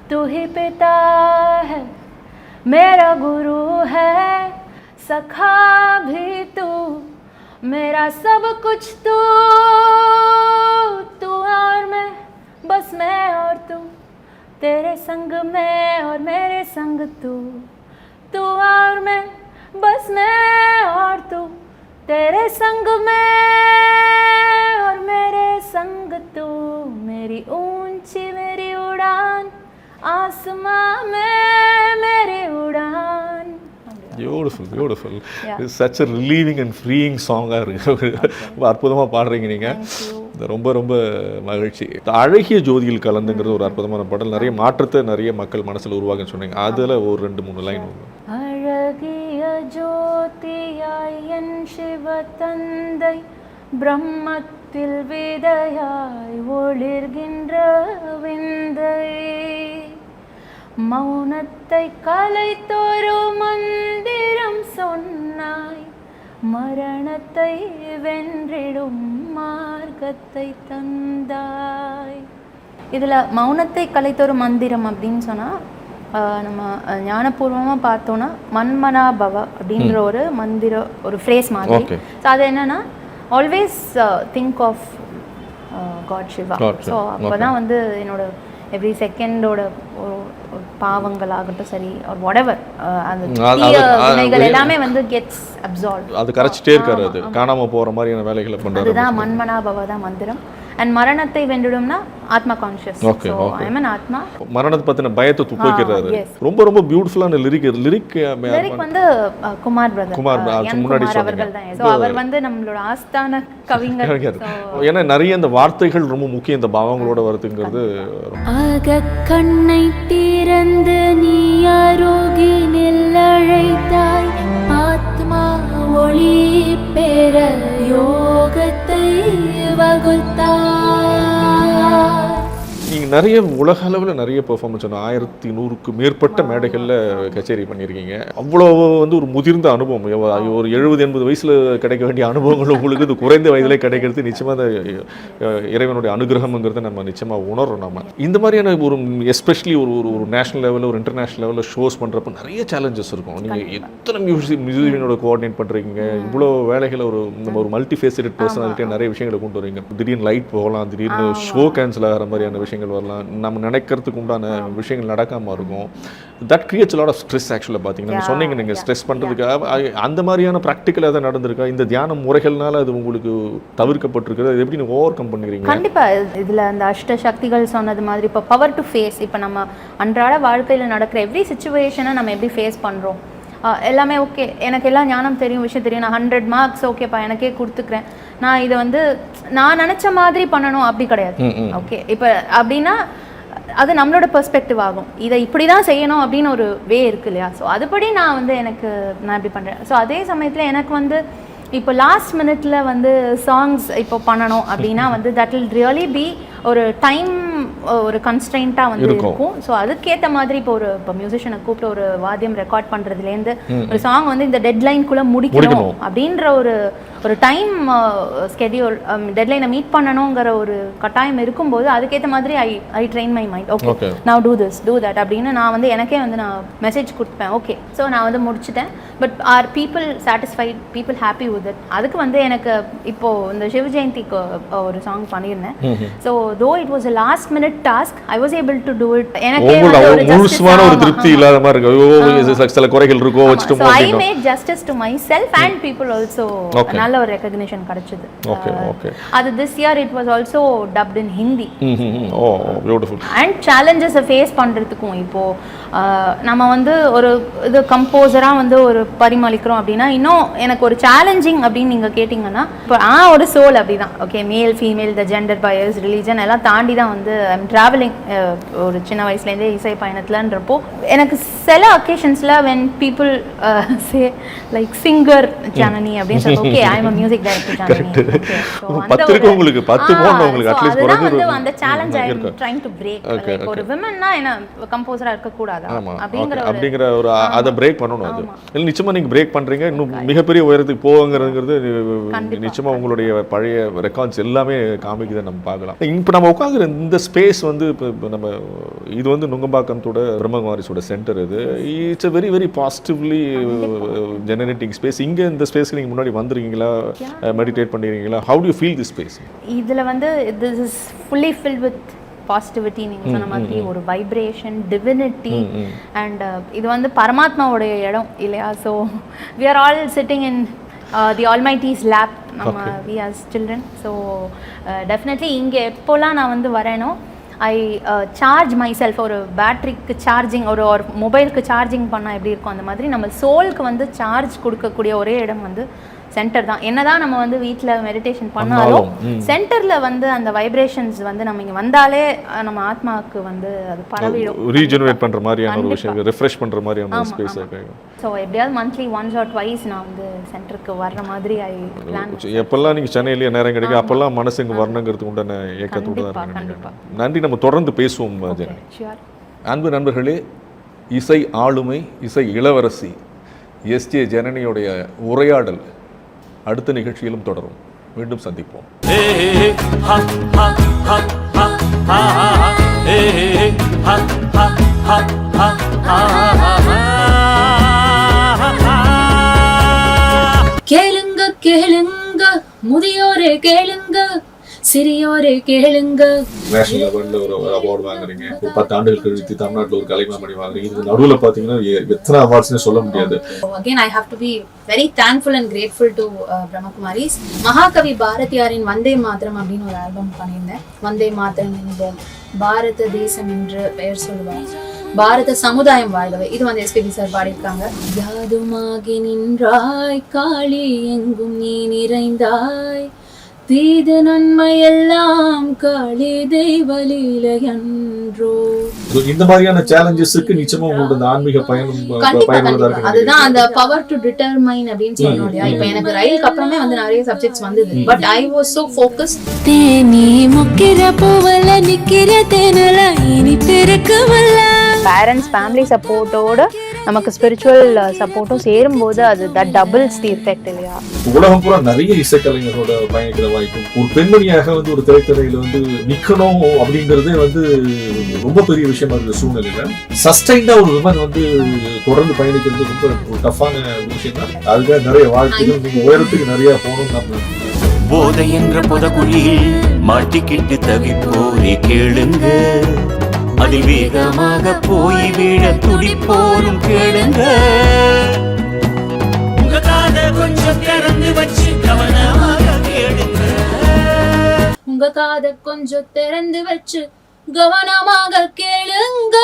तू ही पिता है मेरा गुरु है, सखा भी तू मेरा सब कुछ तू, तू और मैं बस मैं और तू, तेरे संग मैं और मेरे संग तू, तू और मैं बस मैं और तू, तेरे संग मैं और मेरे संग तू, मेरी ऊंची मेरी उड़ान आसमां में मेरी उड़ान. Beautiful such a relieving and freeing சாங்காக இருக்கு. அற்புதமாக பாடுறீங்க நீங்கள், ரொம்ப ரொம்ப மகிழ்ச்சி. அழகிய ஜோதியில் கலந்துங்கிறது ஒரு அற்புதமான பாடல், நிறைய மாற்றத்தை நிறைய மக்கள் மனசில் உருவாக்குன்னு சொன்னீங்க. அதில் ஒரு 2-3 லைன். அழகிய ஜோதியாய் என் சிவ தந்தை, பிரம்மத்தில் விதையாய் ஒளிர்கின்ற விந்தை, மௌனத்தை கலைத்தொரு மந்திரம் சொன்னாய், மரணத்தை வென்றிடும் மார்க்கத்தை தந்தாய். இதில் மௌனத்தை கலைத்தொரு மந்திரம் அப்படின்னு சொன்னால், நம்ம ஞானபூர்வமாக பார்த்தோன்னா மன்மனா பவ அப்படின்ற ஒரு மந்திர ஒரு ஃப்ரேஸ் மாதிரி. ஸோ அது என்னன்னா, always think of god Shiva. So அப்போ தான் வந்து என்னோட எவ்ரி செகண்டோட பாவங்கள் ஆகட்டும் சரி, ஒரு வாட்எவர் அந்த வினைகள் எல்லாமே வந்து கெட்ஸ் அப்சார்ப்ட். அது கரைச்சிட்டே இருக்காரு, அது காணாம போற மாதிரியான வேலைகளை பண்றாரு. அதுதான் மன்மனா பவ தான் மந்திரம். அண்ட் மரணத்தை வென்றிடும்னா ஆத்மா கான்ஷியஸ். ஸோ ஐ மீன் ஆத்மா மரணத்தை பத்தின பயத்தை துப்பிக்கிறாரு. ரொம்ப ரொம்ப பியூட்டிஃபுல்லான லிரிக் வந்து குமார் பிரதர், முன்னாடி அவர்கள் தான். ஸோ அவர் வந்து நம்மளோட ஆஸ்தான கவிஞர். ஏன்னா நிறைய இந்த வார்த்தைகள் ரொம்ப முக்கியம் இந்த பாவங்களோட வருதுங்கிறது. ஆக கண்ணை திறந்து நீ அருகினில் அழைத்தாய், ஆத்மா ஒளி பெற யோகத்தை வகுத்தாய். நீங்கள் நிறைய உலக அளவில் நிறைய பெர்ஃபார்மன்ஸ் 1100க்கு மேற்பட்ட மேடைகளில் கச்சேரி பண்ணியிருக்கீங்க. அவ்வளோ வந்து ஒரு முதிர்ந்த அனுபவம், ஒரு 70-80 வயசில் கிடைக்க வேண்டிய அனுபவங்கள் உங்களுக்கு இது குறைந்த வயதிலே கிடைக்கிறது நிச்சயமாக அந்த இறைவனுடைய அனுகிரகம்ங்கிறத நம்ம நிச்சயமாக உணர்றோம். நம்ம இந்த மாதிரியான ஒரு எஸ்பெஷலி ஒரு நேஷனல் லெவலில் ஒரு இன்டர்நேஷ்னல் லெவலில் ஷோஸ் பண்ணுறப்ப நிறைய சேலஞ்சஸ் இருக்கும். நீங்கள் எத்தனை மியூசிஷியனோட கோஆர்டினேட் பண்ணுறீங்க, இவ்வளோ வேலைகளை நம்ம ஒரு மல்டி ஃபேசட்டட் பர்சனாலிட்டியாக நிறைய விஷயங்களை கொண்டு வரீங்க. திடீர்னு லைட் போகலாம், திடீர்னு ஷோ கேன்சல் ஆகிற மாதிரியான விஷயங்கள் வரலாம், நம்ம நினைக்கிறதுக்கு உண்டான விஷயங்கள் நடக்காமல் இருக்கும். That creates lot of stress. ஆக்சுவலாக பார்த்தீங்கன்னா சொன்னீங்க நீங்கள் ஸ்ட்ரெஸ் பண்ணுறதுக்கு அந்த மாதிரியான ப்ராக்டிக்கல் எதாவது நடந்திருக்கா? இந்த தியான முறைகள்னால அது உங்களுக்கு தவிர்க்கப்பட்டிருக்குது, அது எப்படி நீங்கள் ஓவர் கம் பண்ணிக்கிறீங்க? கண்டிப்பாக இதில் அந்த அஷ்ட சக்திகள் சொன்னது மாதிரி இப்போ பவர் டு ஃபேஸ், இப்போ நம்ம அன்றாட வாழ்க்கையில் நடக்கிற எவ்ரி சிச்சுவேஷனை நம்ம எப்படி ஃபேஸ் பண்ணுறோம். எல்லாமே ஓகே, எனக்கு எல்லாம் ஞானம் தெரியும், விஷயம் தெரியும், நான் 100 மார்க்ஸ் ஓகேப்பா எனக்கே கொடுத்துக்கிறேன், நான் இதை வந்து நான் நினச்ச மாதிரி பண்ணணும் அப்படி கிடையாது. ஓகே, இப்போ அப்படின்னா அது நம்மளோட பெர்ஸ்பெக்டிவ் ஆகும். இதை இப்படி தான் செய்யணும் அப்படின்னு ஒரு வே இருக்கு இல்லையா? ஸோ அதுபடி நான் வந்து நான் இப்படி பண்ணுறேன். ஸோ அதே சமயத்தில் எனக்கு வந்து இப்போ லாஸ்ட் மினிட்ல வந்து சாங்ஸ் இப்போ பண்ணணும் அப்படின்னா வந்து தட் வில் ரியலி பி ஒரு டைம் ஒரு கன்ஸ்ட்ரெயின்ட்டாக வந்து இருக்கும். ஸோ அதுக்கேற்ற மாதிரி இப்போ மியூசிஷியனை கூப்பிட்டு ஒரு வாத்தியம் ரெக்கார்ட் பண்ணுறதுலேருந்து ஒரு சாங் வந்து இந்த டெட்லைனுக்குள்ளே முடிக்கணும் அப்படின்ற ஒரு டைம் ஸ்கெடியூல் டெட்லைனை மீட் பண்ணணுங்கிற ஒரு கட்டாயம் இருக்கும்போது அதுக்கேற்ற மாதிரி I train my mind. Okay, now do this do that அப்படின்னு நான் வந்து எனக்கே வந்து நான் மெசேஜ் கொடுப்பேன். ஓகே, ஸோ நான் வந்து முடிச்சுட்டேன். But are people satisfied, people happy with it. அதுக்கு வந்து எனக்கு இப்போ இந்த சிவ ஜெயந்திக்கு ஒரு சாங் பண்ணியிருந்தேன். So though it was a last minute task, I was able to do it. எனக்கே ஒரு முழுசுமான ஒரு திருப்தி இல்லாத மாதிரி இருக்கு, சில குறைகள் இருக்கோ வச்சிட்டோம். So I made justice to myself and people also. நல்ல ஒரு recognition கிடைச்சது. Okay, okay. அது this year it was also dubbed in Hindi. Oh, beautiful. And challenges face பண்றதுக்கும் இப்போ நம்ம வந்து ஒரு இது கம்போசரா வந்து ஒரு பரிமாளிக்கிறோம் அப்படின்னா இன்னும் எனக்கு ஒரு சேலஞ்சிங் அப்படின்னு நீங்க கேட்டிங்கன்னா இப்போ ஒரு சோல் அப்படிதான். Okay, male female the gender Paes religion religion எல்லாம் தாண்டி தான் வந்து ஐம் ட்ராவலிங் ஒரு சின்ன வயசுலேருந்தே இசை பயணத்துலன்றப்போ எனக்கு சில அக்கேஷன்ஸில் when people say like singer Janani அப்படின்னு சொல்லி okay I am music director Janani உங்களுக்கு 10 போன் உங்களுக்கு அட்லீஸ்ட் அதுதான் வந்து அந்த challenge I am trying to break ஒரு விமன்னா என்ன கம்போசரா இருக்க கூடாதா அப்படிங்கிற ஒரு அதை பிரேக் பண்ணணும். அது இல்லை நிச்சயமா நீங்க பிரேக் பண்றீங்க, இன்னும் மிகப்பெரிய உயரத்துக்கு போவங்கிறது நிச்சயமா உங்களுடைய பழைய ரெக்கார்ட்ஸ் எல்லாமே காமிக்குதை நம்ம பார்க்கலாம். இப்போ நம்ம உட்காந்துற இந்த ஸ்பேஸ் வந்து இப்போ நம்ம இது வந்து நுங்கம்பாக்கத்தோட பிரம்மகுமாரிஸோட சென்டர். இது it's a very very positively generating space. இங்க இந்த ஸ்பேஸ்க்கு நீங்க முன்னாடி வந்திருக்கீங்களா, மெடிடேட் பண்ணிருக்கீங்களா? how do you feel this space? இதுல வந்து this is fully filled with positivity. நீங்கள் சொன்ன மாதிரி ஒரு வைப்ரேஷன், டிவினிட்டி அண்ட் இது வந்து பரமாத்மாவுடைய இடம் இல்லையா? So we are all sitting in the almighty's lap நம்ம we as children. So definitely இங்கே எப்போல்லாம் நான் வந்து வரேனோ ஐ சார்ஜ் மை செல்ஃப். ஒரு பேட்ரிக்கு சார்ஜிங், ஒரு மொபைலுக்கு சார்ஜிங் பண்ணால் எப்படி இருக்கும் அந்த மாதிரி நம்ம சோலுக்கு வந்து சார்ஜ் கொடுக்கக்கூடிய ஒரே இடம் வந்து சென்டர் தான். என்னதான் நம்ம வந்து வீட்டில் மெடிடேஷன் பண்ணாலும் சென்டர்ல வந்து அந்த வைப்ரேஷன்ஸ் வந்து நம்ம இங்கே வந்தாலே நம்ம ஆத்மாவுக்கு வந்து அது பரவிடும், ரீஜெனரேட் பண்ற மாதிரியான ஒரு விஷயம், ரிஃப்ரெஷ் பண்ற மாதிரியான ஸ்பேஸ் இருக்கு. ஸோ எப்படியாவது மந்த்லி ஒன்ஸ் ஆர் ட்வைஸ் நான் வந்து சென்டருக்கு வர்ற மாதிரி ஐ பிளான். எப்பெல்லாம் நீங்கள் சென்னையிலேயே நேரம் கிடைக்கும் அப்பெல்லாம் மனசு இங்கே வரணுங்கிறது உண்டான ஏக்கத்தோடு தான் இருக்கு. நன்றி, நம்ம தொடர்ந்து பேசுவோம் ஜனனி. அன்பு நண்பர்களே, இசை ஆளுமை, இசை இளவரசி எஸ்ஜே ஜனனியோடைய உரையாடல் அடுத்த நிகழ்ச்சியிலும் தொடரும். மீண்டும் சந்திப்போம். கேளுங்க கேளுங்க முதியோரே கேளுங்க, சிறியோரே கேளுங்க. நேஷனல் லெவலில் ஒரு அவார்டு வாங்குறீங்க, ஒரு 10 ஆண்டுகள் கழித்து தமிழ்நாட்டில் ஒரு கலைமாமணி வாங்குறீங்க. இது நடுவில் பார்த்தீங்கன்னா எத்தனை அவார்ட்ஸ்னு சொல்ல முடியாது. Again, I have to be very thankful and grateful to Brahmakumaris. மகாகவி பாரதியாரின் வந்தே மாதரம் அப்படின்னு ஒரு ஆல்பம் பண்ணியிருந்தேன். வந்தே மாதரம் என்ற பாரத தேசம் என்று பெயர் சொல்லுவார், பாரத சமுதாயம் வாழ்கவே. இது வந்து எஸ்பிபி சார் பாடியிருக்காங்க. யாதுமாகி நின்றாய் காளி எங்கும் நீ நிறைந்தாய், தீது நன்மை எல்லாம் காளி தெய்வலீலையன்றோ. இந்த மாதிரியான சேலஞ்சஸ்க்கு நிச்சயமா உங்களோட ஆன்மீக பயணம் பயனுள்ளதா இருக்கு. அதுதான் அந்த பவர் டு டிட்டர்மைன் அப்படின்னு சொல்லணும் இல்லையா? இப்ப எனக்கு ரயிலுக்கு அப்புறமே வந்து நிறைய சப்ஜெக்ட்ஸ் வந்தது, but I was so focused. தேனி முக்கிர போவல நிக்கிற தேனல இனி பிறக்கவல்ல. பேரண்ட்ஸ் ஃபேமிலி சப்போர்ட்டோட நமக்கு ஸ்பிரிச்சுவல் சப்போர்ட்டும் சேரும்போது அது தட் டபுள்ஸ் தி எஃபெக்ட் இல்லையா? உலகம் பூரா நிறைய இசைக்கலைஞரோட பயணிக்கிற வாய்ப்பு, ஒரு பெண்மணியாக வந்து ஒரு திரைத்துறையில வந்து நிக்கணும் அப்படிங்கறதே வந்து ரொம்ப பெரிய விஷயமா இருக்க சூழ்நிலையில சஸ்டைண்டா ஒரு விமன் வந்து தொடர்ந்து பயணிக்கிறது ரொம்ப ஒரு டஃப்பான விஷயம் தான். அதுக்காக நிறைய வாழ்க்கைகள், நீங்க உயரத்துக்கு நிறைய போகணும். நம்ம போதை என்ற புதகுழியில் மாட்டிக்கிட்டு தவிப்போரே கேளுங்க, அதில் வேகமாக போய் விழ துடிப்போரும் கேளுங்க. உங்க காதை கொஞ்சம் திறந்து வச்சு கவனமாக கேளுங்க, உங்க காதை கொஞ்சம் திறந்து வச்சு கவனமாக கேளுங்க.